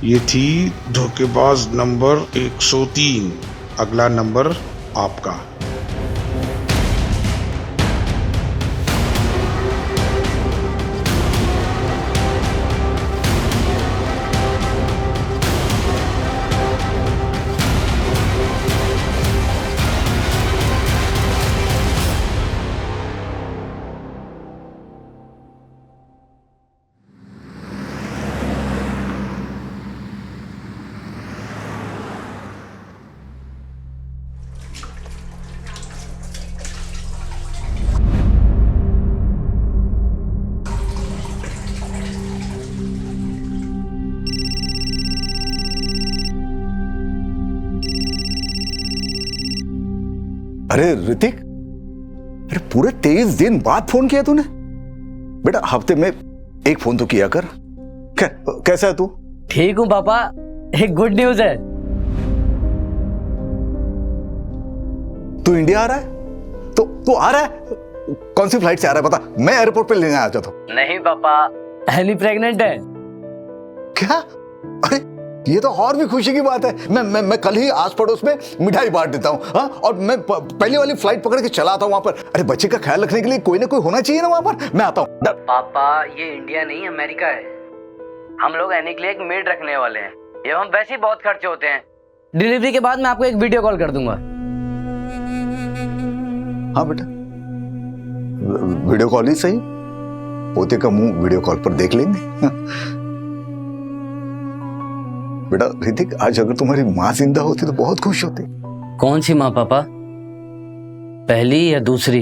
ये थी धोखेबाज नंबर 103। अगला नंबर आपका। अरे ऋतिक, अरे पूरे 23 दिन बाद फोन किया तूने? बेटा हफ्ते में एक फोन तो किया कर। कैसा है तू? ठीक हूँ पापा। एक गुड न्यूज है। तू इंडिया आ रहा है? तो तू आ रहा है? कौन सी फ्लाइट से आ रहा है बता, मैं एयरपोर्ट पे लेने आ जाता हूँ। नहीं पापा, एली प्रेग्नेंट है। क्या? अरे ये तो और भी खुशी की बात है। मैं कल ही आस पड़ोस में मिठाई बांट देता हूँ। हाँ, और मैं पहली वाली फ्लाइट पकड़ के चला आता हूँ वहां पर। अरे बच्चे का ख्याल रखने के लिए कोई ना कोई होना चाहिए ना वहां पर। मैं आता हूँ। पापा ये इंडिया नहीं अमेरिका है। हम लोग एनी के लिए एक मेड रखने वाले हैं। ये हम वैसे ही बहुत खर्चे होते हैं। डिलीवरी के बाद मैं आपको एक वीडियो कॉल कर दूंगा। हाँ बेटा, वीडियो कॉल ही सही। पोते का मुंह वीडियो कॉल पर देख लेंगे। बेटा ऋतिक, आज अगर तुम्हारी माँ जिंदा होती तो बहुत खुश होती। कौन सी माँ पापा, पहली या दूसरी?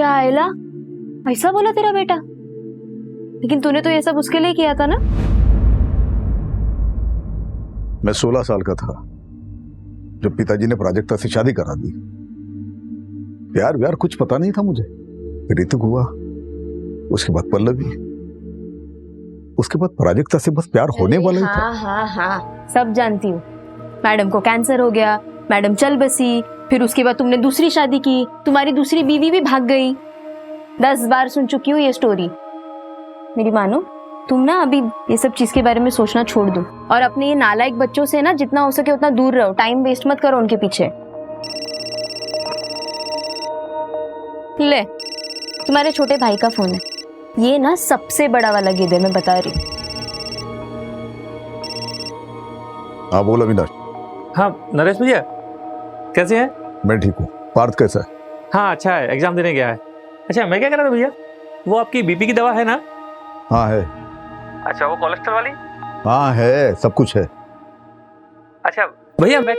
आयला, ऐसा बोला तेरा बेटा? लेकिन तूने तो ये सब उसके लिए किया था ना? मैं 16 साल का था जब पिताजी ने प्राजक्ता से शादी करा दी। प्यार व्यार कुछ पता नहीं था मुझे। ऋतिक हुआ, उसके बाद पल्लवी, उसके बाद प्राजक्ता से बस प्यार होने वाला ही था। हाँ, सब जानती हूँ। मैडम को कैंसर हो गया, मैडम चल बसी, फिर उसके बाद तुमने दूसरी शादी की, तुम्हारी दूसरी बीवी भी भाग गई। 10 बार सुन चुकी हूँ ये स्टोरी। मेरी मानो, तुम ना अभी ये सब चीज के बारे में सोचना छोड़ दो और अपने ये नालायक बच्चों से ना जितना हो सके उतना दूर रहो। टाइम वेस्ट मत करो उनके पीछे। ले, तुम्हारे छोटे भाई का फोन है। ये ना सबसे बड़ा वाला गिद्ध है, मैं बता रही। हाँ बोल अविनाश। हाँ नरेश भैया, कैसे हैं? मैं ठीक हूँ। पार्थ कैसा है? हाँ अच्छा है, एग्जाम देने गया है। अच्छा मैं क्या कह रहा था भैया, वो आपकी बीपी की दवा है ना? हाँ है। अच्छा वो कोलेस्ट्रॉल वाली? हाँ है, सब कुछ है। अच्छा भैया मैं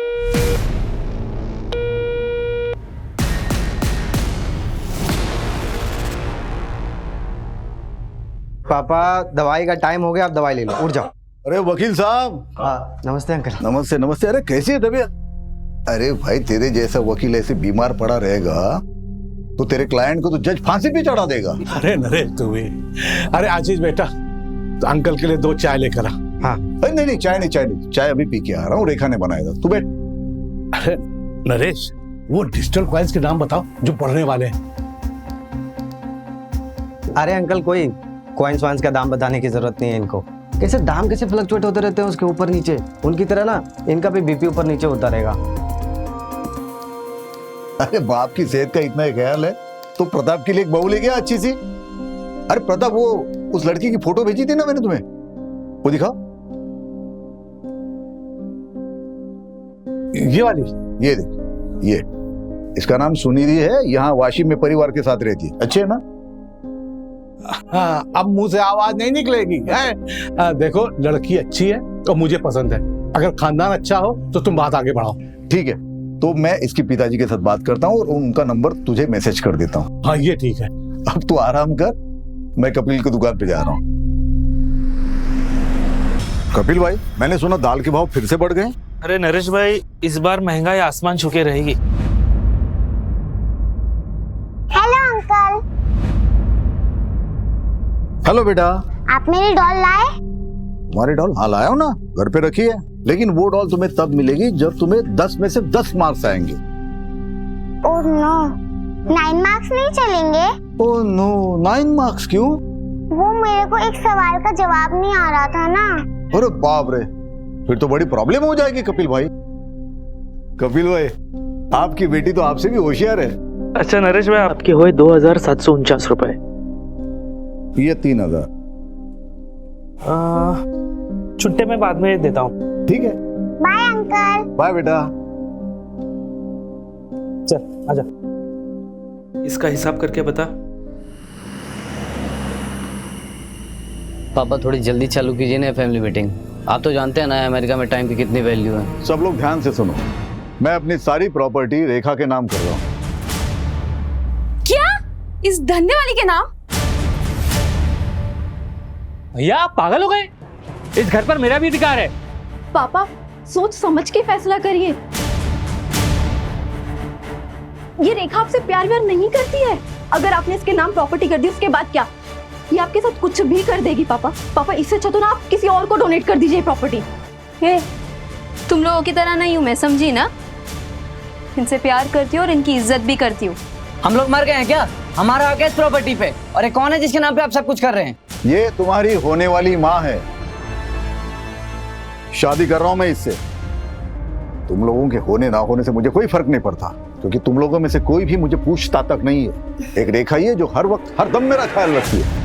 पापा दवाई का टाइम हो गया, आप दवाई ले लो, उठ जाओ। अरे वकील साहब। हाँ नमस्ते अंकल। नमस्ते नमस्ते। अरे कैसी है तबीयत? अरे भाई तेरे जैसा वकील ऐसे बीमार पड़ा रहेगा तो तेरे क्लाइंट को तो जज फांसी पे चढ़ा देगा। अरे नरेश तू भी। अरे आशीष बेटा, तो अंकल के लिए 2 चाय लेकर आ। हाँ। अरे नहीं चाय नहीं, चाय अभी पी के आ रहा हूँ। रेखा ने बनाया था, तू बैठ। अरे नरेश, वो डिजिटल कॉइन्स के नाम बताओ जो पढ़ने वाले हैं। अरे अंकल, कोई कॉइन्स वाइन्स का दाम बताने की जरूरत नहीं है इनको। कैसे दाम कैसे फ्लक्चुएट होते रहते हैं उसके ऊपर नीचे, उनकी तरह ना इनका भी बीपी ऊपर नीचे होता रहेगा। अरे बाप की सेहत का इतना ही ख्याल है तो प्रताप के लिए एक बहू ले गया अच्छी सी। अरे प्रताप, वो उस लड़की की फोटो भेजी थी ना मैंने तुम्हें, वो दिखाओ। ये वाली? ये देख, ये इसका नाम सुनिधि है। यहाँ वाशी में परिवार के साथ रहती है। अच्छे है ना? हाँ, अब मुंह से आवाज नहीं निकलेगी है? देखो लड़की अच्छी है तो मुझे पसंद है। अगर खानदान अच्छा हो तो तुम बात आगे बढ़ाओ। ठीक है, तो मैं इसके पिताजी के साथ बात करता हूँ और उनका नंबर तुझे मैसेज कर देता हूँ। हाँ ये ठीक है। अब तू आराम कर, मैं कपिल की दुकान पे जा रहा हूँ। कपिल भाई, मैंने सुना दाल के भाव फिर से बढ़ गए। अरे नरेश भाई, इस बार महंगाई आसमान छूके रहेगी। Hello uncle. हेलो बेटा। आप मेरी डॉल लाए? तुम्हारी डॉल? हाँ लाया हूँ ना, घर पे रखी है। लेकिन वो डॉल तुम्हें तब मिलेगी जब तुम्हें 10 में से 10 मार्क्स आएंगे। Oh no. 9 मार्क्स नहीं चलेंगे? ओह नो, 9 मार्क्स क्यों? वो मेरे को एक सवाल का जवाब नहीं आ रहा था ना। अरे बाप रे, फिर तो बड़ी प्रॉब्लम हो जाएगी कपिल भाई। कपिल भाई, आपकी बेटी तो आपसे भी होशियार है। अच्छा नरेश भाई, आपके हुए 2749 रुपए। ये 3000। छुट्टे मैं बाद में देता हूँ। ठीक है, बाय अंकल। बाय बेटा। चल आजा, इसका हिसाब करके बता। पापा थोड़ी जल्दी चालू कीजिए ना फैमिली मीटिंग। आप तो जानते हैं ना अमेरिका में टाइम की कितनी वैल्यू है। सब लोग ध्यान से सुनो, मैं अपनी सारी प्रॉपर्टी रेखा के नाम कर रहा हूँ। क्या? इस धंधे वाली के नाम? भैया आप पागल हो गए? इस घर पर मेरा भी अधिकार है। पापा सोच समझ के फैसला करिए। ये रेखा आपसे प्यार व्यार नहीं करती है। अगर आपने इसके नाम प्रॉपर्टी कर दी उसके बाद क्या? ये आपके साथ कुछ भी कर देगी पापा। पापा इससे अच्छा तो ना आप किसी और को डोनेट कर दीजिए प्रॉपर्टी। तुम लोगों की तरह नहीं हूं मैं, समझी ना? इनसे प्यार करती हूँ और इनकी इज्जत भी करती हूँ। हम लोग मर गए हैं क्या? हमारा हक है इस प्रॉपर्टी पे। और ये कौन है जिसके नाम पे आप सब कुछ कर रहे हैं? ये तुम्हारी होने वाली माँ है। शादी कर रहा हूं मैं इससे। तुम लोगों के होने ना होने से मुझे कोई फर्क नहीं पड़ता, क्योंकि तुम लोगों में से कोई भी मुझे पूछता तक नहीं है। एक रेखा ही है जो हर वक्त हर दम मेरा ख्याल रखती है।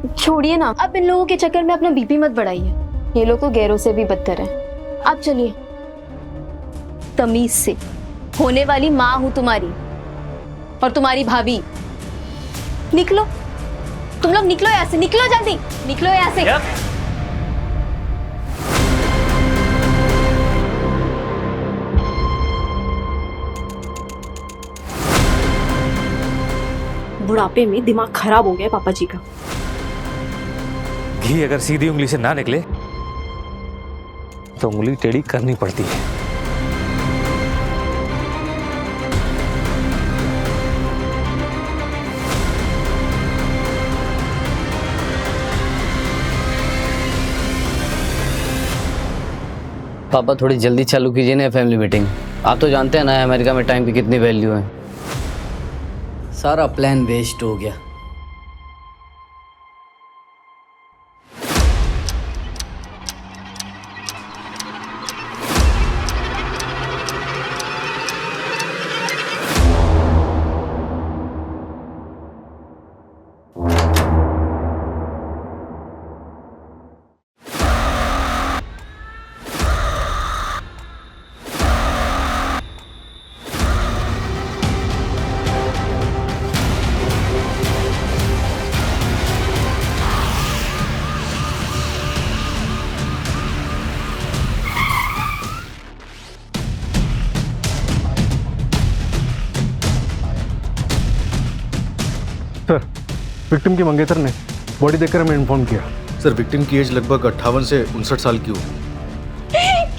छोड़िए ना, अब इन लोगों के चक्कर में अपना बीपी मत बढ़ाइए। ये लोग तो गैरों से भी बदतर हैं। आप चलिए तमीज से। होने वाली माँ हूं तुम्हारी और तुम्हारी भाभी। निकलो, तुम लोग निकलो यहाँ से, निकलो जल्दी, निकलो यहाँ से। बुढ़ापे में दिमाग खराब हो गया पापा जी का। घी अगर सीधी उंगली से ना निकले तो उंगली टेढ़ी करनी पड़ती है। पापा थोड़ी जल्दी चालू कीजिए ना फैमिली मीटिंग। आप तो जानते हैं ना अमेरिका में टाइम की कितनी वैल्यू है। सारा प्लान वेस्ट हो गया। सर, विक्टिम की मंगेतर ने बॉडी देखकर हमें इन्फॉर्म किया। सर, विक्टिम की एज लगभग 58 से 59 साल की हो।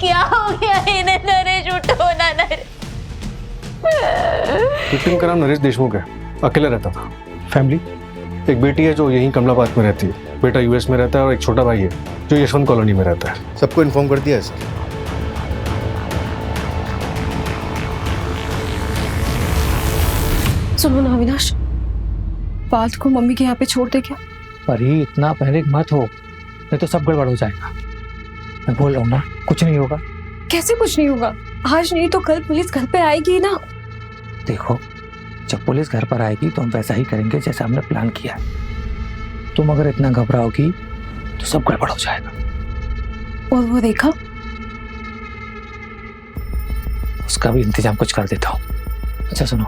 क्या हो गया इन्हें? नरेश उठो ना नरेश। विक्टिम का नाम नरेश देशमुख है, अकेला रहता था। फैमिली, एक बेटी है जो यहीं कमलाबाद में रहती है, बेटा यूएस में रहता है और एक छोटा भाई है जो यशवंत कॉलोनी में रहता है। सबको इन्फॉर्म कर दिया है सर। सुनो ना अविनाश, बात को मम्मी के यहाँ पे छोड़ दे क्या? अरे इतना पैनिक मत हो, नहीं तो सब गड़बड़ हो जाएगा। मैं बोल रहा हूँ ना, कुछ नहीं होगा। कैसे कुछ नहीं होगा? आज नहीं तो कल पुलिस घर पे आएगी ना। देखो, जब पुलिस घर पर आएगी तो हम वैसा ही करेंगे जैसा हमने प्लान किया है। तुम अगर इतना घबराओगी तो सब गड़बड़ हो जाएगा। और वो देखा, उसका भी इंतजाम कुछ कर देता हूँ। अच्छा सुनो,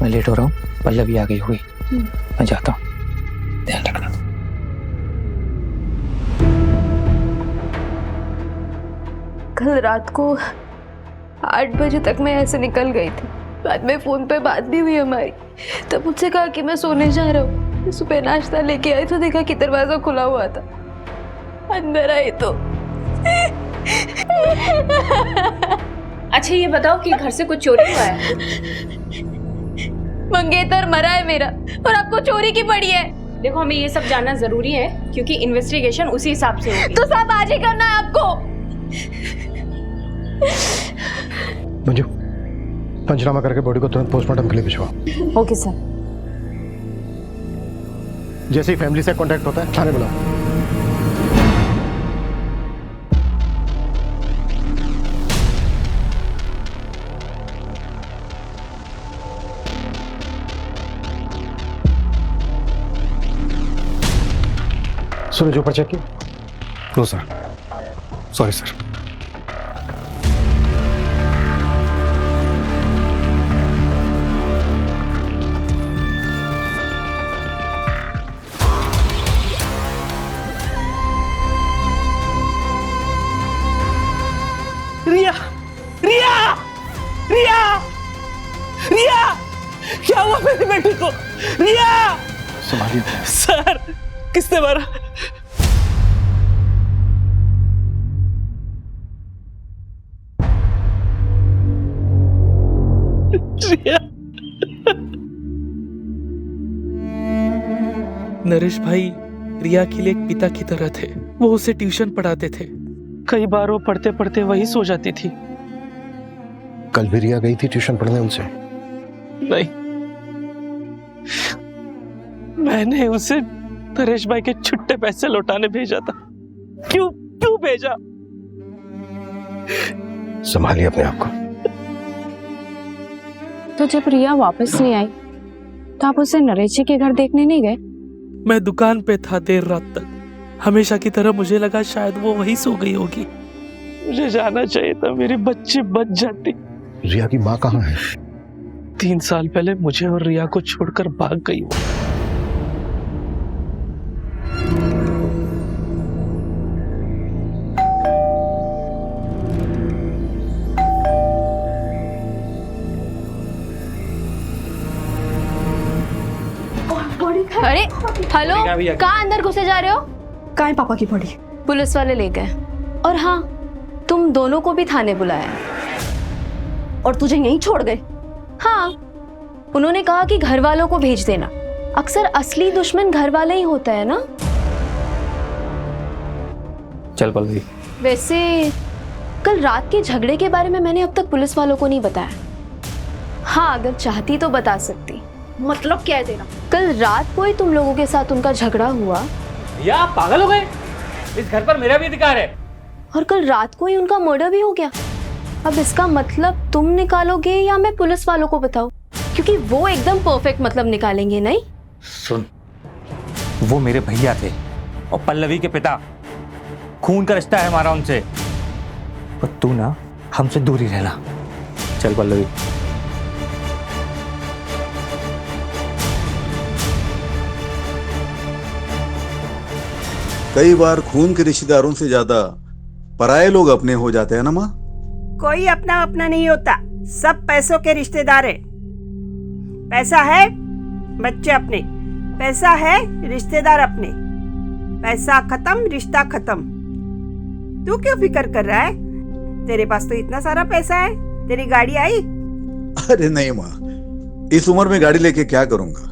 मैं लेट हो रहा हूँ, पल्लवी आ गई हुई, मैं जाता हूँ, ध्यान रखना। कल रात को 8 बजे तक मैं ऐसे निकल गई थी। बाद में फोन पे बात भी हुई हमारी। तब मुझसे कहा कि मैं सोने जा रहा हूँ। सुबह नाश्ता लेके आई तो देखा कि दरवाजा खुला हुआ था। अंदर आई तो अच्छा ये बताओ कि घर से कुछ चोरी हुआ है? मंगेतर मरा है मेरा और आपको चोरी की पड़ी है। देखो, हमें ये सब जानना जरूरी है क्योंकि इन्वेस्टिगेशन उसी हिसाब से होगी। तो सब आज ही करना है आपको। मंजू, पंचनामा करके बॉडी को तुरंत पोस्टमार्टम के लिए भिजवाओ। Okay sir. जैसे ही फैमिली से कांटेक्ट होता है थाने बुलाओ। सुनो जो पर्चा की। No sir, sorry sir. Riya, Riya, Riya, Riya, क्या हुआ मेरी बेटी को? रिया, संभालिए सर, किसने मारा? रिया, नरेश भाई रिया के लिए एक पिता की तरह थे। वो उसे ट्यूशन पढ़ाते थे। कई बार वो पढ़ते पढ़ते वही सो जाती थी। कल भी रिया गई थी ट्यूशन पढ़ने उनसे? नहीं, मैंने उसे नरेश भाई के छुट्टे पैसे लौटाने भेजा था। क्यों क्यों भेजा? संभालिए अपने आप को। तो जब रिया वापस नहीं आई तो आप उसे नरेश जी के घर देखने नहीं गए? मैं दुकान पे था देर रात तक। हमेशा की तरह मुझे लगा शायद वो वहीं सो गई होगी। मुझे जाना चाहिए था, मेरी बच्ची बच जाती। रिया की माँ कहाँ है? 3 साल पहले मुझे और रिया को छोड़कर भाग गई वो। अरे हेलो, कहाँ अंदर घुसे जा रहे हो? कहाँ है पापा की बॉडी? पुलिस वाले ले गए। और हाँ, तुम दोनों को भी थाने बुलाया। और तुझे यहीं छोड़ गए? हाँ, उन्होंने कहा कि घर वालों को भेज देना। अक्सर असली दुश्मन घर वाले ही होता है ना। चल पल्लवी। वैसे कल रात के झगड़े के बारे में मैंने अब तक पुलिस वालों को नहीं बताया। हाँ, अगर चाहती तो बता सकती। मतलब क्या है तेरा? कल रात को ही तुम लोगों के साथ उनका झगड़ा हुआ। या आप पागल हो गए? इस घर पर मेरा भी अधिकार है। और कल रात को ही उनका मर्डर भी हो गया। अब इसका मतलब तुम निकालोगे या मैं पुलिस वालों को बताऊं? क्योंकि वो एकदम परफेक्ट मतलब निकालेंगे। नहीं सुन, वो मेरे भैया थे और पल्लवी के पिता। खून का रिश्ता है हमारा उनसे। और तू ना हमसे दूर ही रहना। चल पल्लवी। कई बार खून के रिश्तेदारों से ज्यादा पराये लोग अपने हो जाते हैं ना माँ। कोई अपना अपना नहीं होता, सब पैसों के रिश्तेदार है। पैसा है बच्चे अपने, पैसा है रिश्तेदार अपने। पैसा खत्म, रिश्ता खत्म। तू क्यों फिक्र कर रहा है? तेरे पास तो इतना सारा पैसा है। तेरी गाड़ी आई? अरे नहीं माँ, इस उम्र में गाड़ी लेके क्या करूंगा।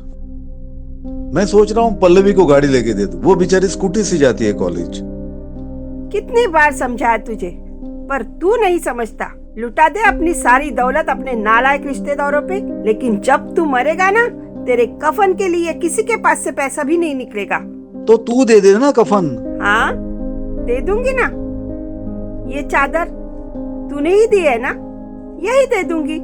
मैं सोच रहा हूँ पल्लवी को गाड़ी लेके दे दूं। वो बेचारी स्कूटी से जाती है कॉलेज। कितनी बार समझाया तुझे, पर तू नहीं समझता। लुटा दे अपनी सारी दौलत अपने नालायक रिश्तेदारों पे, लेकिन जब तू मरेगा ना, तेरे कफन के लिए किसी के पास से पैसा भी नहीं निकलेगा। तो तू दे दे ना कफन। हाँ, दे दूंगी ना। ये चादर तूने ही दी है ना, यही दे दूंगी।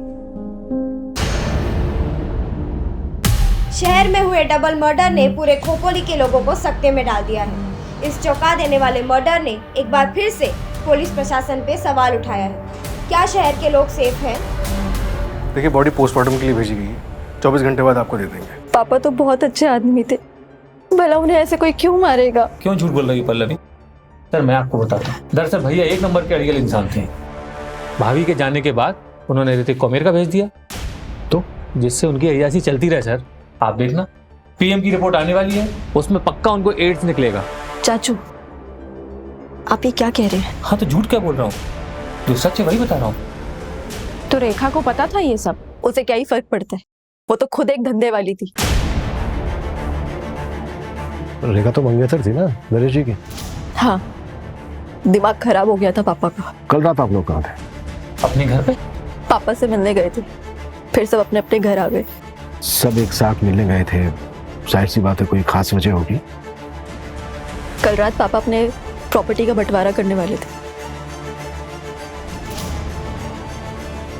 शहर में हुए डबल मर्डर ने पूरे खोपोली के लोगों को सकते में डाल दिया है। इस चौंका देने वाले मर्डर ने एक बार फिर से पुलिस प्रशासन पे सवाल उठाया है। क्या शहर के लोग सेफ हैं? देखिए, बॉडी पोस्टमार्टम के लिए भेजी गई है। 24 घंटे बाद आपको दे देंगे। पापा तो बहुत अच्छे आदमी थे, भला उन्हें ऐसे कोई क्यों मारेगा? क्यों झूठ बोल रही पल्लवी? सर मैं आपको बताता हूँ। दरअसल भैया एक नंबर के अड़ियल इंसान थे। भाभी के जाने के बाद उन्होंने ऋतिक को अमेरिका भेज दिया, तो जिससे उनकी अयासी चलती रहे। सर आप देखना, पीएम की रिपोर्ट आने वाली है, उसमें पक्का उनको एड्स निकलेगा। चाचू, आप ये क्या कह रहे हैं? हाँ तो झूठ क्या बोल रहा हूँ, जो सच है वही बता रहा हूँ। तो रेखा को पता था ये सब? उसे क्या ही फर्क पड़ता है, वो तो खुद एक धंधे वाली थी। रेखा तो मंगेतर थी ना नरेश जी की। हाँ, दिमाग खराब हो गया था पापा का। कल रात आप लोग कहाँ थे? अपने घर पे पापा से मिलने गए थे। फिर सब अपने अपने घर आ गए। सब एक साथ मिलने गए थे, जाहिर सी बात है कोई खास वजह होगी। कल रात पापा अपने प्रॉपर्टी का बंटवारा करने वाले थे।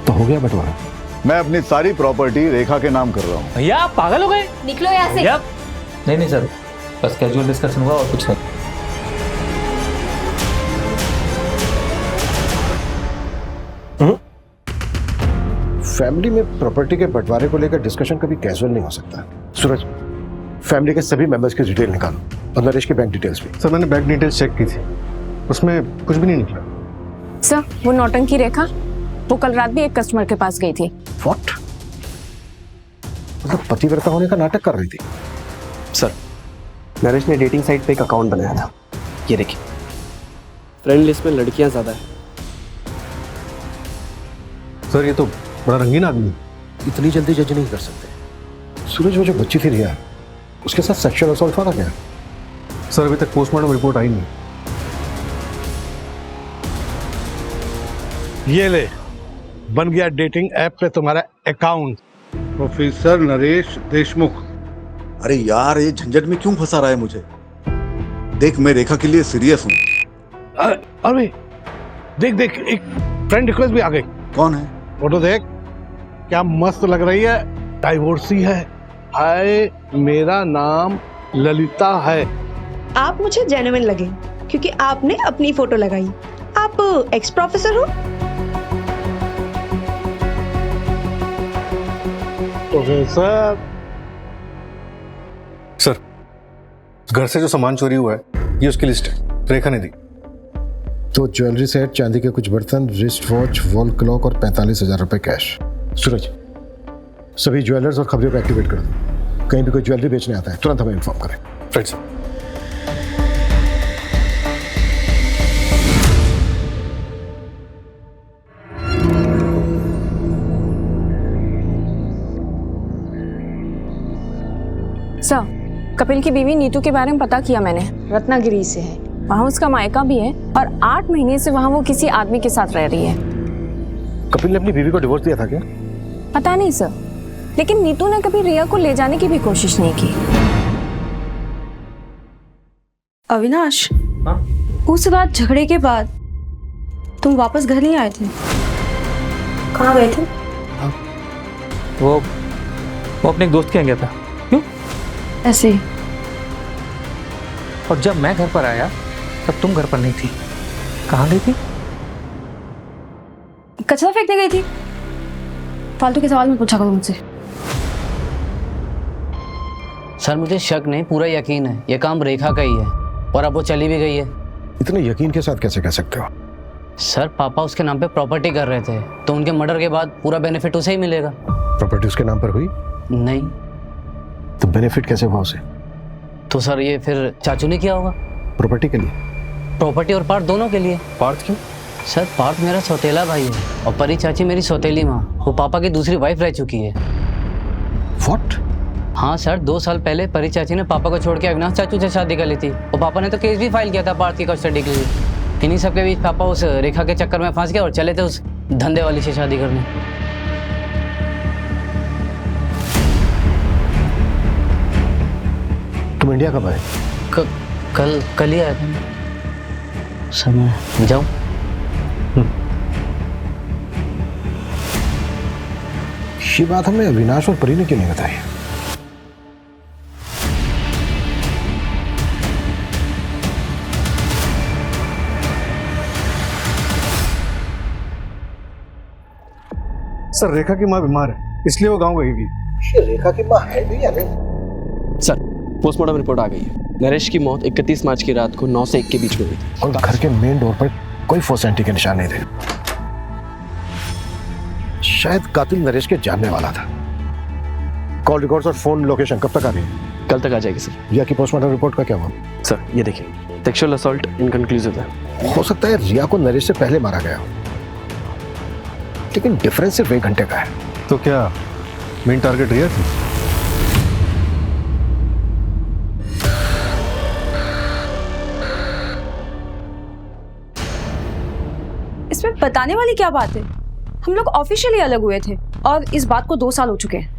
तो हो गया बंटवारा? मैं अपनी सारी प्रॉपर्टी रेखा के नाम कर रहा हूँ। भैया आप पागल हो गए? निकलो यहाँ से। भैया नहीं सर, बस कैजुअल डिस्कशन हुआ और कुछ नहीं। फैमिली में प्रॉपर्टी के बंटवारे को लेकर डिस्कशन कभी कैजुअल नहीं हो सकता। सूरज, फैमिली के सभी मेंबर्स की डिटेल निकालो और नरेश की बैंक डिटेल्स भी। सर मैंने बैंक डिटेल्स चेक की थी, उसमें कुछ भी नहीं निकला। सर वो नौटंकी रेखा, वो कल रात भी एक कस्टमर के पास गई थी। व्हाट? मतलब पतिव्रता होने का नाटक कर रही थी? सर नरेश ने डेटिंग साइट पे एक अकाउंट बनाया था, ये देखिए। फ्रेंड लिस्ट में लड़कियां ज्यादा है। सर ये तो बड़ा रंगीन आदमी है, इतनी जल्दी जज नहीं कर सकते। सूरज, वो जो बच्ची थी रिया, उसके साथ सेक्सुअल असॉल्ट हुआ था क्या? सर अभी तक पोस्टमार्टम रिपोर्ट आई नहीं। ये ले, बन गया डेटिंग ऐप पे तुम्हारा अकाउंट। प्रोफेसर नरेश देशमुख। अरे यार, ये झंझट में क्यों फंसा रहा है मुझे? देख, मैं रेखा के लिए सीरियस हूँ। अरे देख देख, एक फ्रेंड रिक्वेस्ट भी आ गई। कौन है? फोटो देख, क्या मस्त लग रही है। डाइवोर्सी है। हाय, मेरा नाम ललिता है। आप मुझे जेन्युइन लगे क्योंकि आपने अपनी फोटो लगाई। आप एक्स प्रोफेसर हो? प्रोफेसर। सर घर से जो सामान चोरी हुआ है ये उसकी लिस्ट है, रेखा ने दी। तो ज्वेलरी सेट, चांदी के कुछ बर्तन, रिस्ट वॉच, वॉल क्लॉक और 45,000 रुपए कैश। सूरज, सभी ज्वेलर्स और खबरों को एक्टिवेट कर दो। कहीं भी कोई ज्वेलरी बेचने आता है तुरंत हमें इन्फॉर्म करें। Right sir. सर कपिल की बीवी नीतू के बारे में पता किया मैंने, रत्नागिरी से है। वहाँ उसका मायका भी है और 8 महीने से वहाँ वो किसी आदमी के साथ रह रही है। कपिल ने अपनी बीवी को डिवोर्स दिया था क्या? पता नहीं सर, लेकिन नीतू ने कभी रिया को ले जाने की भी कोशिश नहीं की। अविनाश, उस रात झगड़े के बाद तुम वापस घर नहीं आए थे? कहाँ गए थे? वो अपने एक दोस्त के यहाँ गया था। क्यों? ऐसे ही। और जब मैं घर पर आया तब तुम घर पर नहीं थी। कहाँ गई थी? कचरा फेंकने गई थी। फालतू के सवाल मत पूछा करो मुझसे। सर मुझे शक नहीं, पूरा यकीन है ये काम रेखा का ही है और अब वो चली भी गई है। इतने यकीन के साथ कैसे कह सकते हो? सर पापा उसके नाम पे प्रॉपर्टी कर रहे थे, तो उनके मर्डर के बाद पूरा बेनिफिट उसे ही मिलेगा। प्रॉपर्टी उसके नाम पर हुई? नहीं। तो बेनिफिट कैसे हुआ उसे? तो सर ये फिर चाचू ने किया होगा। प्रॉपर्टी के लिए? प्रॉपर्टी और पार्थ दोनों के लिए। पार्थ क्यों? सर पार्थ मेरा सौतेला भाई है और परी चाची मेरी सौतेली माँ। वो पापा की दूसरी वाइफ रह चुकी है। What? हाँ सर, 2 साल पहले परी चाची ने पापा को छोड़ के अविनाश चाचू से शादी कर ली थी और पापा ने तो केस भी फाइल किया था पार्थ की कस्टडी के लिए। इन्हीं सब के बीच पापा उस रेखा के चक्कर में फंस गए और चले थे उस धंधे वाली से शादी करने। तुम इंडिया कब आए? कल ही आया था सर। मैं जाऊँ? ये बात हमने अविनाश और परी ने क्यों नहीं बताई? सर रेखा की माँ बीमार है इसलिए वो गांव गई थी। ये रेखा की माँ है भी या नहीं? सर पोस्टमार्टम रिपोर्ट आ गई है। नरेश की मौत 31 मार्च की रात को 9 से 1 के बीच में हुई थी और घर के मेन डोर पर कोई फोर्सेंटी के निशान नहीं थे। शायद कातिल नरेश के जानने वाला था। कॉल रिकॉर्ड्स और फोन लोकेशन कब तक आ रही है? कल तक आ जाएगी सर। रिया की पोस्टमार्टम रिपोर्ट का क्या हुआ? सर ये देखिए, सेक्सुअल असॉल्ट इनकंक्लूसिव है। हो सकता है रिया को नरेश से पहले मारा गया हो, लेकिन डिफरेंस सिर्फ 1 घंटे का है। तो क्या मेन टारगेट रिया थी? इसमें बताने वाली क्या बात है? हम लोग ऑफिशियली अलग हुए थे और इस बात को 2 साल हो चुके हैं।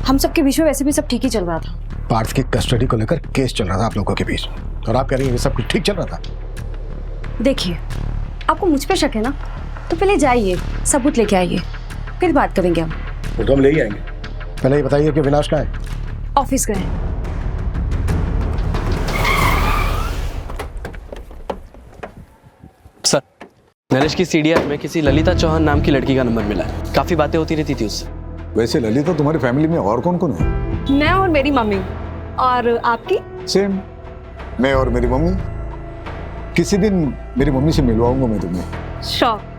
हम सबके बीच में वैसे भी सब ठीक ही चल रहा था। पार्थ की कस्टडी को लेकर केस चल रहा था आप लोगों के बीच, और आप कह रही हैं ये सब कुछ ठीक चल रहा था? देखिए, आपको मुझ पे शक है ना, तो पहले जाइए सबूत लेके आइए, फिर बात करेंगे हम। वो तो हम ले ही आएंगे। पहले ये बताइए कि विनाश कहाँ है? ऑफिस गए। सर, नरेश की सीडीआर में किसी ललिता चौहान नाम की लड़की का नंबर मिला है। काफी बातें होती रहती थी उससे। वैसे ललिता तुम्हारी फैमिली में और कौन कौन है? मैं और मेरी मम्मी। और आपकी? सेम, मैं और मेरी मम्मी। किसी दिन मेरी मम्मी से मिलवाऊंगा मैं तुम्हें। श्योर।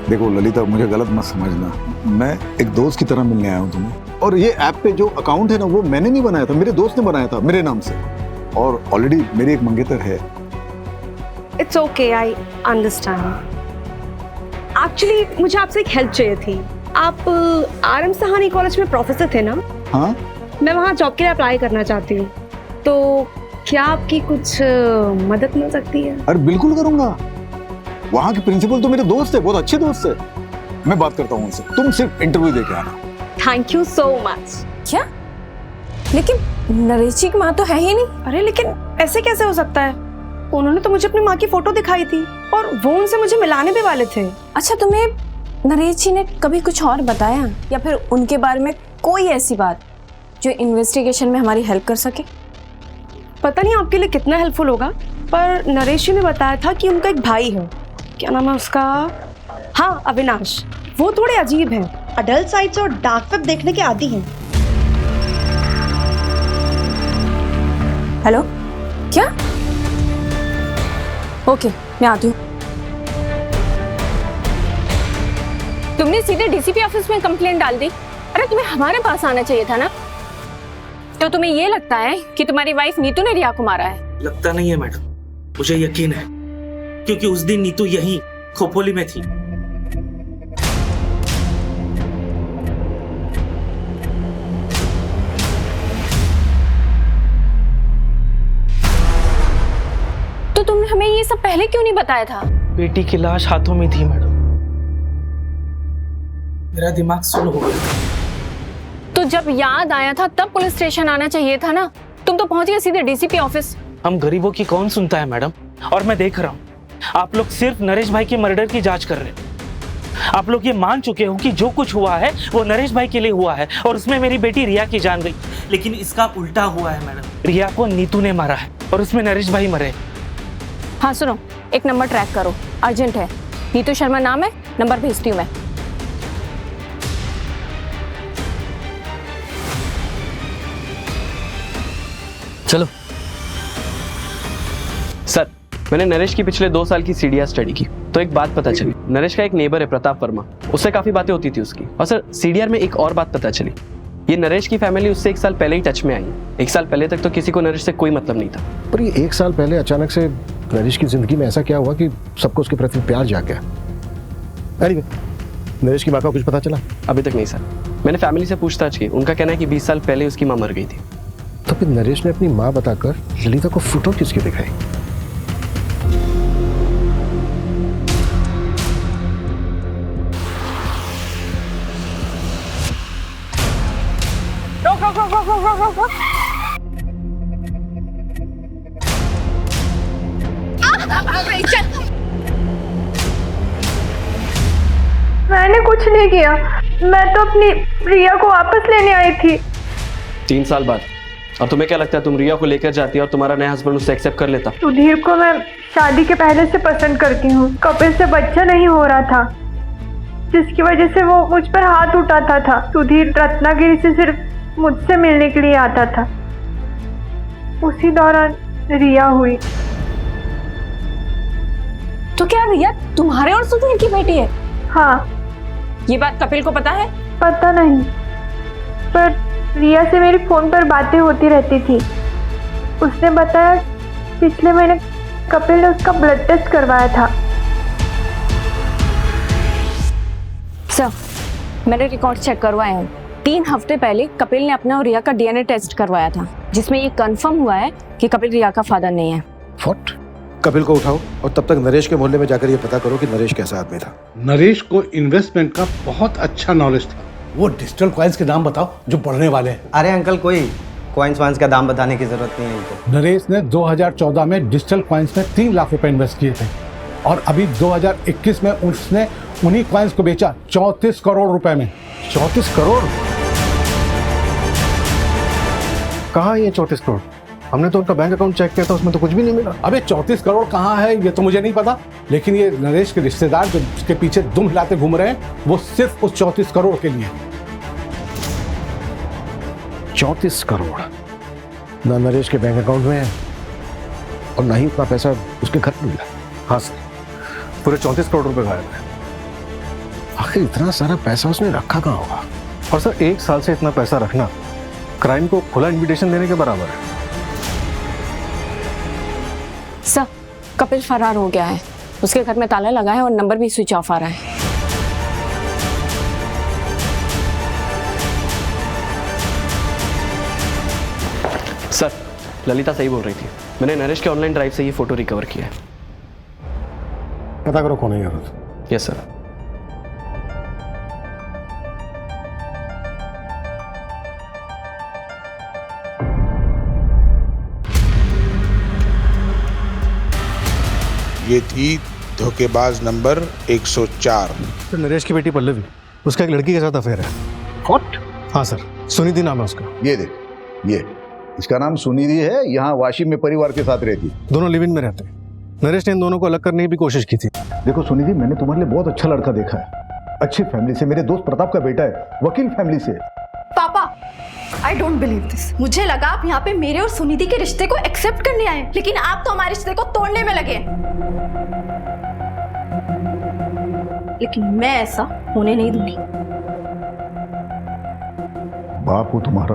देखो ललिता, मुझे गलत मत समझना, मैं एक दोस्त की तरह मिलने आया हूँ तुम्हें। और ये ऐप पे जो अकाउंट है ना, वो मैंने नहीं बनाया था, मेरे दोस्त ने बनाया था मेरे नाम से, और ऑलरेडी मेरी एक मंगेतर है। It's okay, I understand. Actually मुझे आपसे एक हेल्प चाहिए थी। आप RM सहानी कॉलेज में प्रोफेसर थे ना? हाँ। मैं वहाँ जॉब के लिए अप्लाई करना चाहती हूँ, तो क्या आपकी कुछ मदद मिल सकती है? अरे बिल्कुल करूंगा। वहाँ के प्रिंसिपल तो मेरे दोस्त है, बहुत अच्छे दोस्त है। मैं बात करता हूँ उनसे, तुम सिर्फ इंटरव्यू दे के आना। Thank you so much. क्या? लेकिन नरेश जी की माँ तो है ही नहीं। अरे लेकिन ऐसे कैसे हो सकता है? उन्होंने तो मुझे अपनी माँ की फोटो दिखाई थी और वो उनसे मुझे मिलाने भी वाले थे। अच्छा, तुम्हें नरेश जी ने कभी कुछ और बताया या फिर उनके बारे में कोई ऐसी बात जो इन्वेस्टिगेशन में हमारी हेल्प कर सके? पता नहीं आपके लिए कितना हेल्पफुल होगा, पर नरेश जी ने बताया था कि उनका एक भाई है। क्या नाम है उसका? हाँ, अविनाश। वो थोड़े अजीब हैं, अडल्ट साइट्स और डार्क वेब देखने के आदी हैं। हेलो, क्या? ओके, मैं आती हूँ। तुमने सीधे डीसीपी ऑफिस में कंप्लेंट डाल दी? अरे तुम्हें हमारे पास आना चाहिए था ना। तो तुम्हें ये लगता है कि तुम्हारी वाइफ नीतू ने रिया को मारा है? लगता नहीं है मैडम, मुझे यकीन है, क्योंकि उस दिन नीतू यहीं खोपोली में थी। तो तुमने हमें ये सब पहले क्यों नहीं बताया था? बेटी की लाश हाथों में थी मैडम, मेरा दिमाग सुन्न हो गया। तो जब याद आया था तब पुलिस स्टेशन आना चाहिए था ना। तुम तो पहुंच गए सीधे डीसीपी ऑफिस। हम गरीबों की कौन सुनता है मैडम, और मैं देख रहा हूँ आप लोग सिर्फ नरेश भाई के मर्डर की जांच कर रहे हैं। आप लोग ये मान चुके हो कि जो कुछ हुआ है वो नरेश भाई के लिए हुआ है और उसमें मेरी बेटी रिया की जान गई, लेकिन इसका उल्टा हुआ है मैडम। रिया को नीतू ने मारा है और उसमें नरेश भाई मरे। हाँ सुनो, एक नंबर ट्रैक करो, अर्जेंट है। नीतू शर्मा नाम है, नंबर भेजती हूँ मैं। चलो सर, मैंने नरेश की पिछले 2 साल की सीडीआर स्टडी की तो एक बात पता चली। नरेश का एक नेबर है प्रताप वर्मा, उससे काफी बातें होती थी उसकी। और सर सीडीआर में एक और बात पता चली, ये नरेश की फैमिली उससे 1 साल पहले ही टच में आई है। 1 साल पहले तक तो किसी को नरेश से कोई मतलब नहीं था। पर ये 1 साल पहले अचानक से नरेश की जिंदगी में ऐसा क्या हुआ कि सबको उसके प्रति प्यार जाग गया? अरे नरेश की माँ का कुछ पता चला? अभी तक नहीं सर, मैंने फैमिली से पूछताछ की, उनका कहना है कि 20 साल पहले उसकी माँ मर गई थी। तो फिर नरेश ने अपनी माँ बताकर ललिता को फोटो किसकी दिखाई? रोक। मैंने कुछ नहीं किया, मैं तो अपनी रिया को वापस लेने आई थी। 3 साल बाद। और तुम्हें क्या लगता है तुम रिया को लेकर जाती और तुम्हारा नया हस्बैंड उससे एक्सेप्ट कर लेता? सुधीर को मैं शादी के पहले से पसंद करती हूँ। कपिल से बच्चा नहीं हो रहा था, जिसकी वजह से वो मुझ पर हाथ उठाता था। सुधीर रत्नागिरी से सिर्फ मुझसे मिलने के लिए आता था। उसी दौरान रिया हुई। तो क्या रिया तुम्हारे और सुधीर की बेटी है? हाँ। ये बात कपिल को पता है? पता नहीं, पर रिया से मेरी फोन पर बातें होती रहती थी। उसने बताया पिछले महीने कपिल ने उसका ब्लड टेस्ट करवाया था। सर, मैंने रिकॉर्ड चेक करवाए हैं। 3 हफ्ते पहले कपिल ने अपना और रिया का डीएनए टेस्ट करवाया था, जिसमें ये कंफर्म हुआ है कि कपिल रिया का फादर नहीं है। व्हाट? कपिल को उठाओ और तब तक नरेश के मोहल्ले में जाकर ये पता करो कि नरेश कैसा आदमी था। नरेश को इन्वेस्टमेंट का बहुत अच्छा नॉलेज था। वो डिजिटल कॉइन्स के दाम बताओ जो बढ़ने वाले हैं। अरे अंकल, कोई कॉइन्स वाइन्स का दाम बताने की जरूरत नहीं है इनको। नरेश ने 2014 में डिजिटल कॉइन्स में 3 लाख रुपए इन्वेस्ट किए थे और अभी 2021 में उसने उन्हीं कॉइन्स को बेचा 34 करोड़ रुपए में। 34 करोड़? कहाँ है ये 34 करोड़? हमने तो उनका बैंक अकाउंट चेक किया था, उसमें तो कुछ भी नहीं मिला। अबे 34 करोड़ कहाँ है ये तो मुझे नहीं पता, लेकिन ये नरेश के रिश्तेदार जो उसके पीछे दुम हिलाते घूम रहे हैं वो सिर्फ उस 34 करोड़ के लिए। 34 करोड़ ना नरेश के बैंक अकाउंट में है और ना ही उतना पैसा उसके घर में मिला। हाँ सर, पूरे 34 करोड़ रुपए गायब है। आखिर इतना सारा पैसा उसने रखा कहाँ होगा? और सर 1 साल से इतना पैसा रखना क्राइम को खुला इन्विटेशन देने के बराबर है। सर, कपिल फरार हो गया है। उसके घर में ताला लगा है और नंबर भी स्विच ऑफ आ रहा है। सर, ललिता सही बोल रही थी। मैंने नरेश के ऑनलाइन ड्राइव से ये फोटो रिकवर किया है। पता करो कौन है ये। Yes sir. ये थी धोखेबाज नंबर 104। सर, नरेश की बेटी पल्लवी, उसका एक लड़की के साथ अफेयर है। व्हाट? हाँ सर, सुनिधि नाम है उसका। ये देख, ये इसका नाम सुनिधि है। यहाँ वाशिम में परिवार के साथ रहती। दोनों लिव इन में रहते हैं। नरेश ने इन दोनों को अलग करने की भी कोशिश की थी। देखो सुनिधि, मैंने तुम्हारे लिए बहुत अच्छा लड़का देखा है, अच्छी फैमिली से। मेरे दोस्त प्रताप का बेटा है, वकील फैमिली से। पापा, आई डोंट बिलीव दिस। मुझे लगा आप यहाँ पे मेरे और सुनिधि के रिश्ते को एक्सेप्ट करने आए, लेकिन आप तो हमारे रिश्ते को तोड़ने में लगे। लेकिन मैं ऐसा होने नहीं दूंगी। बाप हो तुम्हारा,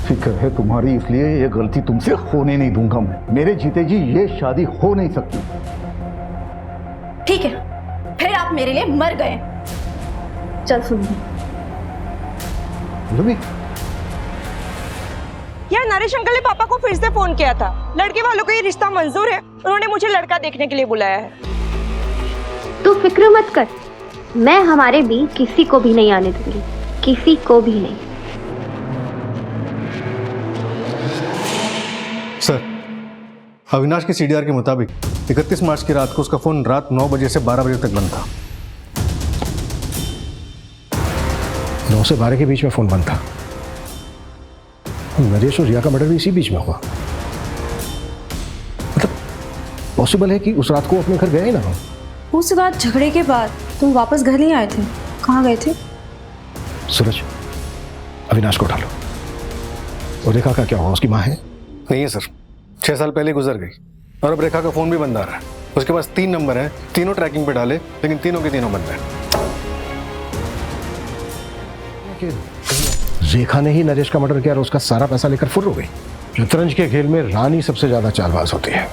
फिक्र है तुम्हारी, इसलिए ये गलती तुमसे होने नहीं दूंगा मैं। मेरे जीते जी ये शादी हो नहीं सकती। ठीक है, फिर आप मेरे लिए मर गए। चल सुनिधि। यार, नरेश अंकल ने पापा को फिर से फोन किया था। लड़के वालों को ये रिश्ता मंजूर है, उन्होंने मुझे लड़का देखने के लिए बुलाया है। तू फिक्र मत कर, मैं हमारे बीच किसी को भी नहीं आने दूंगी, किसी को भी नहीं। सर, अविनाश के सीडीआर के मुताबिक 31 मार्च की रात को उसका फोन रात 9 बजे से 12 बजे तक बंद था। 9 से 12 के बीच में फोन बंद था। नरेश और रिया का मर्डर भी इसी बीच में हुआ। मतलब पॉसिबल है कि उस रात को अपने घर गए ही ना हो। उस रात झगड़े के बाद तुम वापस घर नहीं आए थे, कहाँ गए थे? सूरज, अविनाश को उठा लो। और रेखा का क्या हुआ? उसकी माँ है? नहीं है सर, 6 साल पहले गुजर गई और अब रेखा का फोन भी बंद आ रहा है। उसके पास 3 नंबर हैं, तीनों ट्रैकिंग पे डाले, लेकिन तीनों के तीनों बंद हैं। रेखा ने ही नरेश का मर्डर किया और उसका सारा पैसा लेकर फुर्र हो गई। शतरंज के खेल में रानी सबसे ज्यादा चालबाज होती है।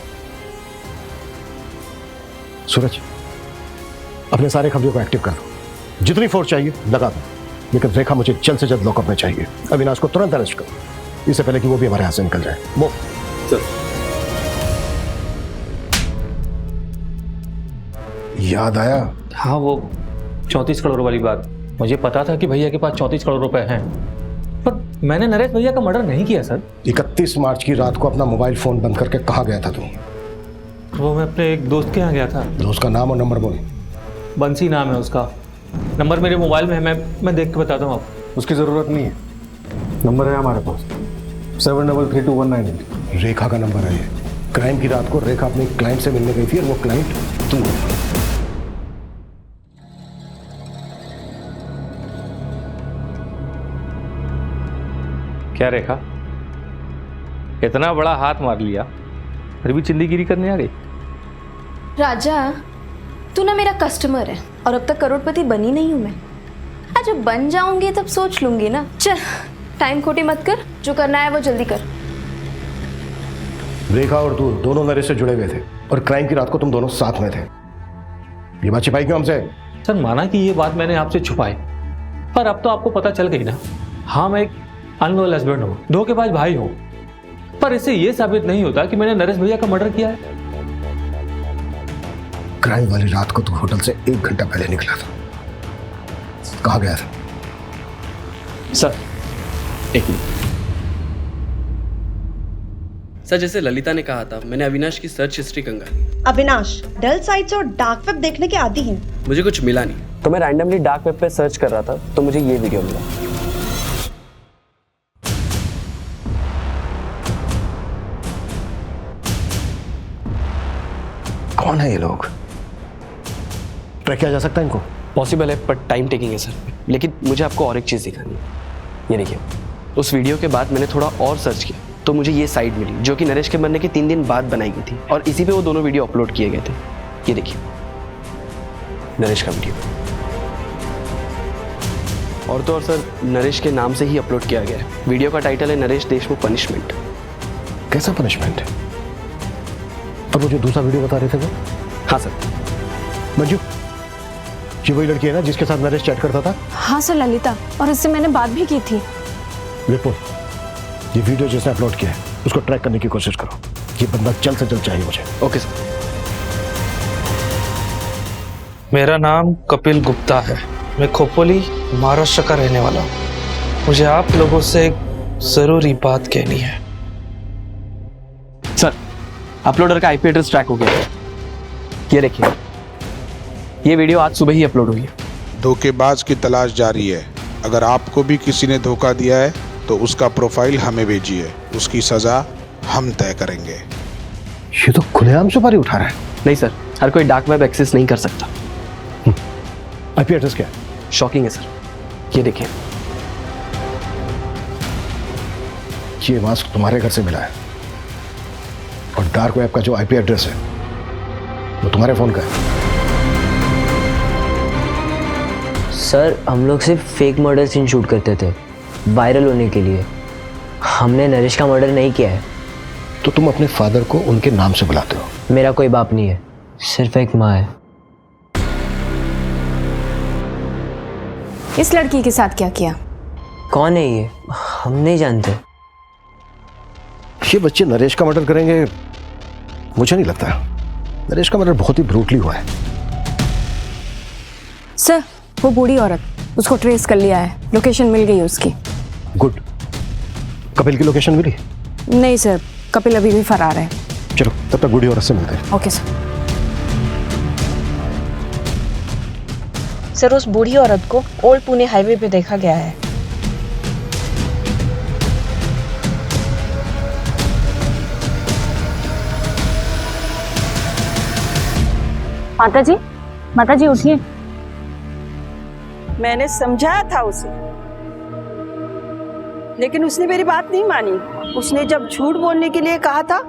सूरज, अपने सारे खबरों को एक्टिव कर दो। जितनी फोर्स चाहिए लगा दो, लेकिन रेखा मुझे जल्द से जल्द लॉकअप में चाहिए। अविनाश को तुरंत अरेस्ट करो, इससे पहले कि वो भी हमारे हाथ से निकल जाए। वो याद आया? हाँ, वो 34 करोड़ वाली बात। मुझे पता था कि भैया के पास 34 करोड़ रुपए हैं, पर मैंने नरेश भैया का मर्डर नहीं किया सर। 31 मार्च की रात को अपना मोबाइल फोन बंद करके कहाँ गया था तुम? वो मैं अपने एक दोस्त के यहाँ गया था। दोस्त का नाम और नंबर बोलो। बंसी नाम है उसका। नंबर मेरे मोबाइल में है, मैं देख के बताता हूँ आपको। उसकी ज़रूरत नहीं है, नंबर है हमारे पास 733219। रेखा का नंबर है ये। क्राइम की रात को रेखा अपने क्लाइंट से मिलने गई थी और वो क्लाइंट तुम हो। क्या रेखा, इतना बड़ा हाथ मार लिया फिर भी चिल्लीगिरी करने आ गई? राजा, तू ना मेरा कस्टमर है और अब तक करोड़पति बनी नहीं हूं मैं। आज जब बन जाऊंगी तब सोच लूंगी ना। चल, टाइम खोटी मत कर, जो करना है वो जल्दी कर। रेखा और तू दोनों नरेश से जुड़े हुए थे और क्राइम की रात को तुम दोनों साथ में थे। ये बात छिपाई क्यों हमसे? सर माना कि ये बात मैंने आपसे छुपाई, पर अब तो आपको पता चल गई ना। हाँ, मैं एक अनलॉयल हस्बैंड हूँ, धोखेबाज भाई हूँ, पर इससे ये साबित नहीं होता कि मैंने नरेश भैया का मर्डर किया है। क्राइम वाली रात को तू होटल से 1 घंटा पहले निकला था, कहाँ गया था? सर एक मिनट। सर जैसे ललिता ने कहा था, मैंने अविनाश की सर्च हिस्ट्री कंगाली। अविनाश डल साइट्स और डार्क वेब देखने के आदी हैं। मुझे कुछ मिला नहीं, तो मैं रैंडमली डार्क वेब पे सर्च कर रहा था, तो मुझे ये वीडियो मिला। कौन है ये लोग? ट्रैक किया जा सकता है इनको? पॉसिबल है, पर टाइम टेकिंग है सर। लेकिन मुझे आपको और एक चीज़ दिखानी है। ये देखिए, उस वीडियो के बाद मैंने थोड़ा और सर्च किया, तो मुझे ये साइट मिली जो कि नरेश के मरने के 3 दिन बाद बनाई गई थी, और इसी पे वो दोनों वीडियो अपलोड किए गए थे। ये देखिए, नरेश का वीडियो। और तो और सर, नरेश के नाम से ही अपलोड किया गया है। वीडियो का टाइटल है नरेश देशमुख पनिशमेंट। कैसा पनिशमेंट? और वो जो दूसरा वीडियो बता रहे थे वो? हाँ सर। मंजू, ये वही लड़की है ना जिसके साथ नरेश चैट करता था? हाँ सर, ललिता, और इससे मैंने बात भी की थी। विपुल, ये वीडियो जिसने अपलोड किया है उसको ट्रैक करने की कोशिश करो। ये बंदा जल्द से जल्द चाहिए मुझे। Okay sir. मेरा नाम कपिल गुप्ता है, मैं खोपोली महाराष्ट्र का रहने वाला हूँ। मुझे आप लोगों से एक जरूरी बात कहनी है। सर, अपलोडर का आईपी एड्रेस ट्रैक हो गया है। ये देखिए, ये वीडियो आज सुबह ही अपलोड हुई है। धोखेबाज की तलाश जारी है। अगर आपको भी किसी ने धोखा दिया है तो उसका प्रोफाइल हमें भेजिए, उसकी सजा हम तय करेंगे। ये तो खुलेआम सुपारी उठा रहा है। नहीं सर, हर कोई डार्क वेब एक्सेस नहीं कर सकता। आईपी एड्रेस क्या है? शॉकिंग है सर, ये देखिए। ये मास्क तुम्हारे घर से मिला है, और डार्क वेब का जो आईपी एड्रेस है वो तुम्हारे फोन का है। सर, हम लोग सिर्फ फेक मर्डर सीन शूट करते थे, वायरल होने के लिए। हमने नरेश का मर्डर नहीं किया है। तो तुम अपने फादर को उनके नाम से बुलाते हो? मेरा कोई बाप नहीं है, सिर्फ एक माँ है। इस लड़की के साथ क्या किया? कौन है ये? हम नहीं जानते। ये बच्चे नरेश का मर्डर करेंगे मुझे नहीं लगता। नरेश का मर्डर बहुत ही ब्रूटली हुआ है। सर, वो बूढ़ी औरत, उसको ट्रेस कर लिया है, लोकेशन मिल गई उसकी। गुड। कपिल की लोकेशन मिली? नहीं सर, कपिल अभी भी फरार है। चलो तब तक बूढ़ी औरत से मिलते हैं। Okay sir. सर, उस बूढ़ी औरत को ओल्ड पुणे हाईवे पे देखा गया है। माता जी उठिए। मैंने समझाया था उसे, लेकिन उसने मेरी बात नहीं मानी। उसने जब झूठ बोलने के लिए कहा था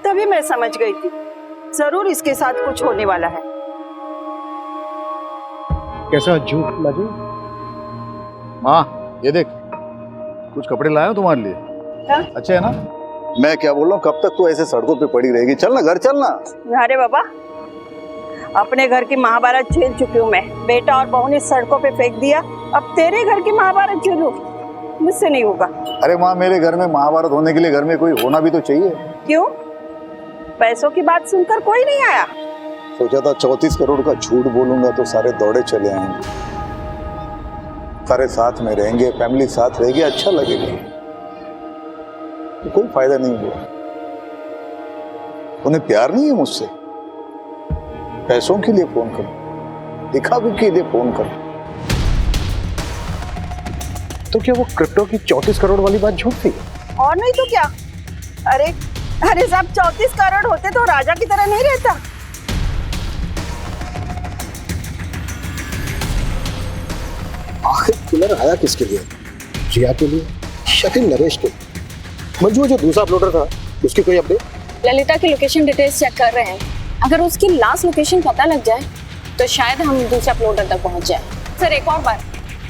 तभी मैं समझ गई थी, जरूर इसके साथ कुछ होने वाला है। कैसा झूठ लाजू? माँ, ये देख, कुछ कपड़े लाया हूं तुम्हारे लिए। क्या? अच्छे है ना? मैं क्या बोल रहा हूँ, कब तक तू ऐसे सड़कों पे पड़ी रहेगी? चल ना घर, चलना। अरे बाबा, अपने घर की महाभारत झेल चुकी हूँ मैं। बेटा और बहू ने सड़कों पे फेंक दिया, अब तेरे घर की महाभारत झेलूं? मुझसे नहीं होगा। अरे माँ, मेरे घर में महाभारत होने के लिए घर में कोई होना भी तो चाहिए। क्यों? पैसों की बात सुनकर कोई नहीं आया? सोचा था 34 करोड़ का झूठ बोलूंगा तो सारे दौड़े चले आएंगे, सारे साथ में रहेंगे, फैमिली साथ रहेगी, अच्छा लगेगा। तो कोई फायदा नहीं हुआ। उन्हें प्यार नहीं है मुझसे, पैसों के लिए फोन करो, दिखावे के लिए फोन करो। तो क्या वो क्रिप्टो की 34 करोड़ वाली बात झूठ थी? और नहीं तो क्या। अरे साहब, 34 करोड़ होते तो राजा की तरह नहीं रहता। आखिर किलर आया किसके लिए? रिया के लिए या फिर नरेश के लिए? मंजू, जो दूसरा अपलोडर था उसकी कोई अपडेट? ललिता की लोकेशन डिटेल्स चेक कर रहे हैं। अगर उसकी लास्ट लोकेशन पता लग जाए तो शायद हम दूसरे अपलोडर तक पहुंच जाए। सर, एक और बार,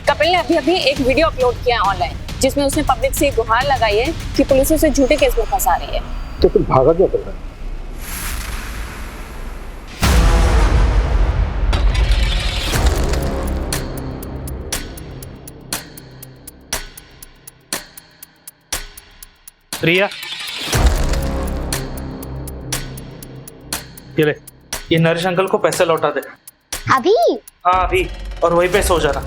कपिल ने अभी एक वीडियो अपलोड किया है ऑनलाइन, जिसमें उसने पब्लिक से गुहार लगाई है कि पुलिस उसे झूठे केस में फंसा रही है। तो फिर भागा क्या कर रहा है? रिया, ये ले, ये नरेश अंकल को पैसे लौटा दे। अभी? हाँ अभी, और वहीं पे सो जाना।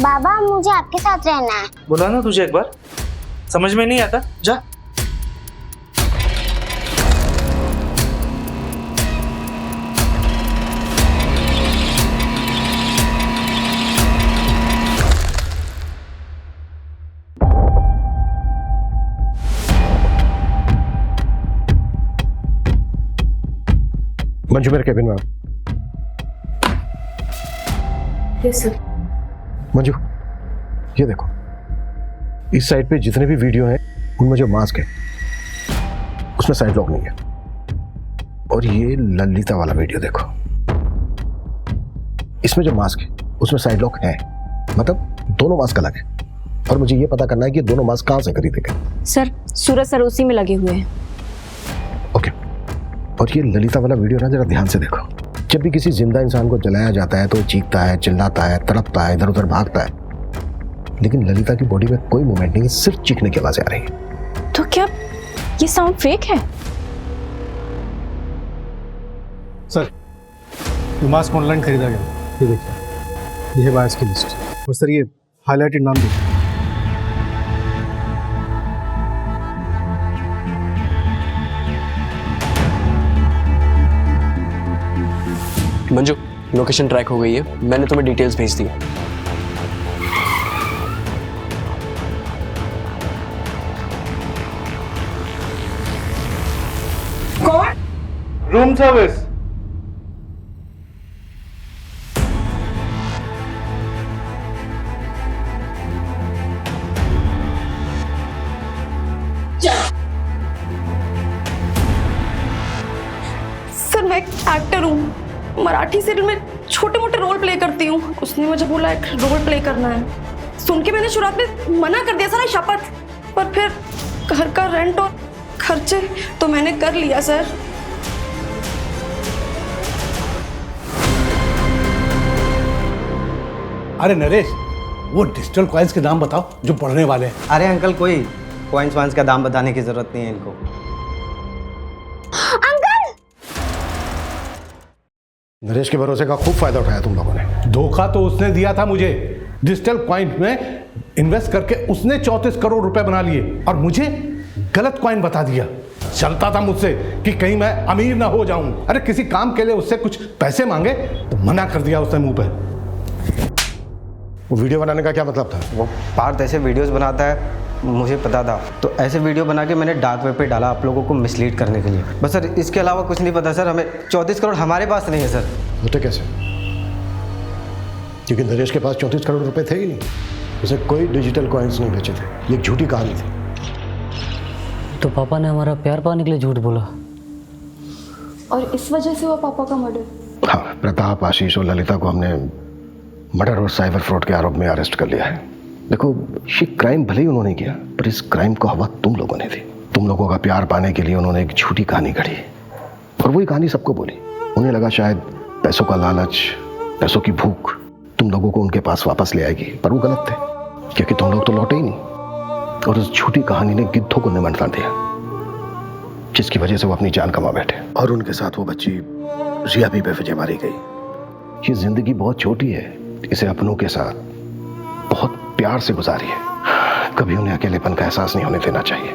बाबा मुझे आपके साथ रहना है। बोला ना तुझे एक बार, समझ में नहीं आता, जा। मंजू मेरे कैबिन में आओ। Yes sir. मंजू ये देखो, इस साइड पे जितने भी वीडियो हैं उनमें जो मास्क है उसमें साइड लॉक नहीं है। और ये ललिता वाला वीडियो देखो, इसमें जो मास्क है उसमें साइड लॉक है, मतलब दोनों मास्क अलग है। और मुझे ये पता करना है कि दोनों मास्क कहां से खरीदे गए। सर सूरज सर उसी में लगे हुए हैं। ओके, और ये ललिता वाला वीडियो ना जरा ध्यान से देखो। जब भी किसी जिंदा इंसान को जलाया जाता है तो चीखता है, चिल्लाता है, तड़पता है, इधर उधर भागता है, लेकिन ललिता की बॉडी में कोई मूवमेंट नहीं है, सिर्फ चीखने की आवाजें आ रही है। तो क्या ये साउंड फेक है? सर ये मास्क ऑनलाइन खरीदा गया, ये देखिए, ये है बायर्स की लिस्ट। और सर ये हाईलाइटेड नाम देखिए। मंजू, लोकेशन ट्रैक हो गई है, मैंने तुम्हें डिटेल्स भेज दी। कौन? Room service. सर मैं एक एक्टर हूँ, मराठी सीरियल में छोटे मोटे रोल प्ले करती हूँ। उसने मुझे बोला एक रोल प्ले करना है। सुन के मैंने शुरुआत में मना कर दिया सर, शपथ, पर फिर घर का रेंट और खर्चे तो मैंने कर लिया सर। अरे नरेश, वो डिजिटल कॉइन्स के नाम बताओ जो पढ़ने वाले हैं। अरे अंकल, कोई कॉइन्स वाइन्स का दाम बताने की जरूरत नहीं है इनको। नरेश के भरोसे का खूब फायदा उठाया तुम लोगों ने। धोखा तो उसने दिया था मुझे। डिजिटल कॉइन में इन्वेस्ट करके उसने 34 करोड़ रुपए बना लिए और मुझे गलत कॉइन बता दिया। चलता था मुझसे कि कहीं मैं अमीर ना हो जाऊं। अरे किसी काम के लिए उससे कुछ पैसे मांगे तो मना कर दिया उसने मुंह पे। वो वीडियो बनाने का क्या मतलब था? वो पार्थ ऐसे वीडियोस बनाता है, मुझे पता था, तो ऐसे वीडियो बना के मैंने डार्क वेब पे डाला आप लोगों को मिसलीड करने के लिए। बस सर, इसके अलावा कुछ नहीं पता सर। हमें 34 करोड़ हमारे पास नहीं है सर। होते कैसे? क्योंकि नरेश के पास 34 करोड़ रुपए थे ही नहीं। उसे कोई डिजिटल कॉइन्स नहीं बेचे थे। ये एक झूठी कहानी थी। तो पापा ने हमारा प्यार पाने के लिए झूठ बोला, और इस वजह से हुआ पापा का मर्डर। हाँ, प्रताप, आशीष और ललिता को हमने मर्डर और साइबर फ्रॉड के आरोप में अरेस्ट कर लिया है। देखो, ये क्राइम भले ही उन्होंने किया, पर इस क्राइम को हवा तुम लोगों ने दी। तुम लोगों का प्यार पाने के लिए उन्होंने एक झूठी कहानी गढ़ी और वही कहानी सबको बोली। उन्हें लगा शायद पैसों का लालच, पैसों की भूख तुम लोगों को उनके पास वापस ले आएगी, पर वो गलत थे, क्योंकि तुम लोग तो लौटे ही नहीं। और उस झूठी कहानी ने गिद्धों को निमंत्रण दिया, जिसकी वजह से वो अपनी जान कमा बैठे और उनके साथ वो बच्ची रिया भी बेवजह मारी गई। ये जिंदगी बहुत छोटी है, इसे अपनों के साथ बहुत प्यार से गुजारिए। कभी उन्हें अकेलेपन का एहसास नहीं होने देना चाहिए।